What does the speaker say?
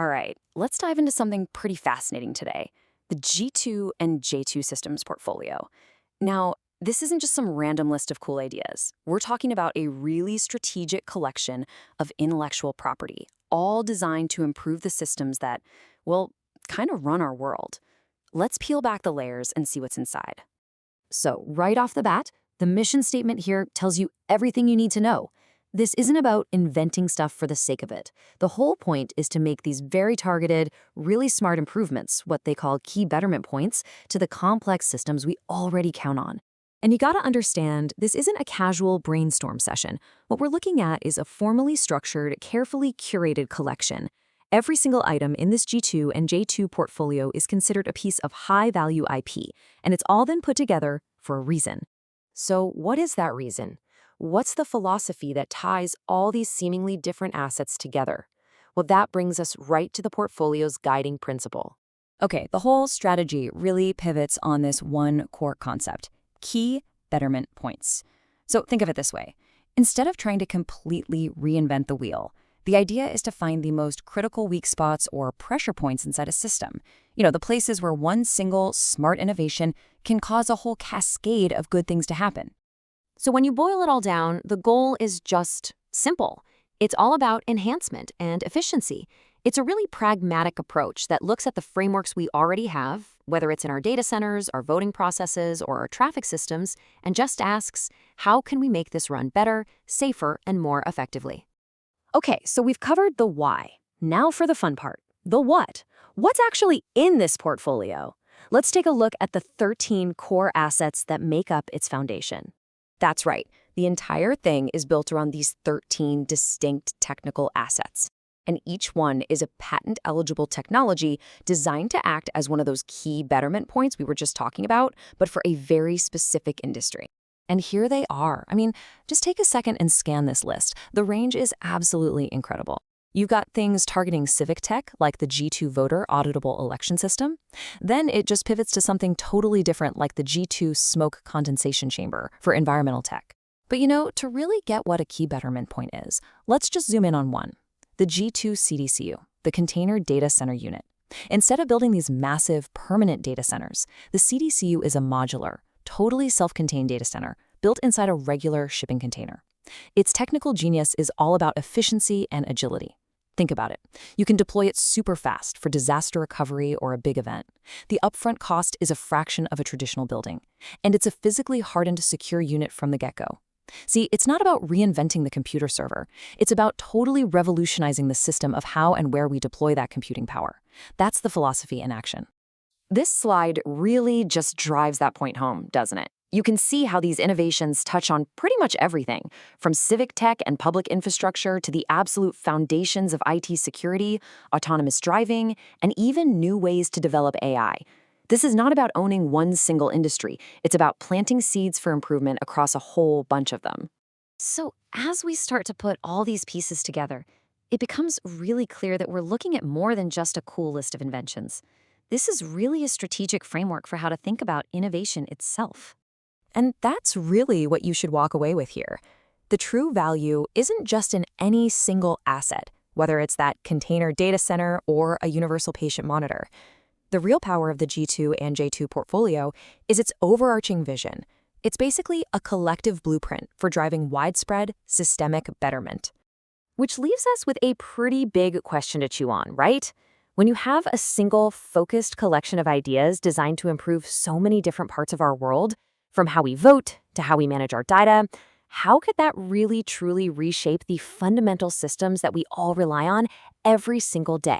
All right, let's dive into something pretty fascinating today, the G2 and J2 systems portfolio. Now, this isn't just some random list of cool ideas. We're talking about a really strategic collection of intellectual property, all designed to improve the systems that, well, kind of run our world. Let's peel back the layers and see what's inside. So, right off the bat, the mission statement here tells you everything you need to know. This isn't about inventing stuff for the sake of it. The whole point is to make these very targeted, really smart improvements, what they call key betterment points, to the complex systems we already count on. And you gotta understand, this isn't a casual brainstorm session. What we're looking at is a formally structured, carefully curated collection. Every single item in this G2 and J2 portfolio is considered a piece of high-value IP, and it's all then put together for a reason. So what is that reason? What's the philosophy that ties all these seemingly different assets together? Well, that brings us right to the portfolio's guiding principle. Okay, the whole strategy really pivots on this one core concept: key betterment points. So think of it this way. Instead of trying to completely reinvent the wheel, the idea is to find the most critical weak spots or pressure points inside a system. The places where one single smart innovation can cause a whole cascade of good things to happen. So when you boil it all down, the goal is just simple. It's all about enhancement and efficiency. It's a really pragmatic approach that looks at the frameworks we already have, whether it's in our data centers, our voting processes, or our traffic systems, and just asks, how can we make this run better, safer, and more effectively? Okay, so we've covered the why. Now for the fun part, the what. What's actually in this portfolio? Let's take a look at the 13 core assets that make up its foundation. That's right, the entire thing is built around these 13 distinct technical assets. And each one is a patent-eligible technology designed to act as one of those key betterment points we were just talking about, but for a very specific industry. And here they are. Just take a second and scan this list. The range is absolutely incredible. You've got things targeting civic tech, like the G2 voter auditable election system. Then it just pivots to something totally different, like the G2 smoke condensation chamber for environmental tech. But to really get what a key betterment point is, let's just zoom in on one: the G2 CDCU, the Container Data Center Unit. Instead of building these massive, permanent data centers, the CDCU is a modular, totally self-contained data center built inside a regular shipping container. Its technical genius is all about efficiency and agility. Think about it. You can deploy it super fast for disaster recovery or a big event. The upfront cost is a fraction of a traditional building, and it's a physically hardened, secure unit from the get-go. See, it's not about reinventing the computer server. It's about totally revolutionizing the system of how and where we deploy that computing power. That's the philosophy in action. This slide really just drives that point home, doesn't it? You can see how these innovations touch on pretty much everything, from civic tech and public infrastructure to the absolute foundations of IT security, autonomous driving, and even new ways to develop AI. This is not about owning one single industry. It's about planting seeds for improvement across a whole bunch of them. So as we start to put all these pieces together, it becomes really clear that we're looking at more than just a cool list of inventions. This is really a strategic framework for how to think about innovation itself. And that's really what you should walk away with here. The true value isn't just in any single asset, whether it's that container data center or a universal patient monitor. The real power of the G2 and J2 portfolio is its overarching vision. It's basically a collective blueprint for driving widespread, systemic betterment. Which leaves us with a pretty big question to chew on, right? When you have a single, focused collection of ideas designed to improve so many different parts of our world, from how we vote to how we manage our data, how could that really truly reshape the fundamental systems that we all rely on every single day?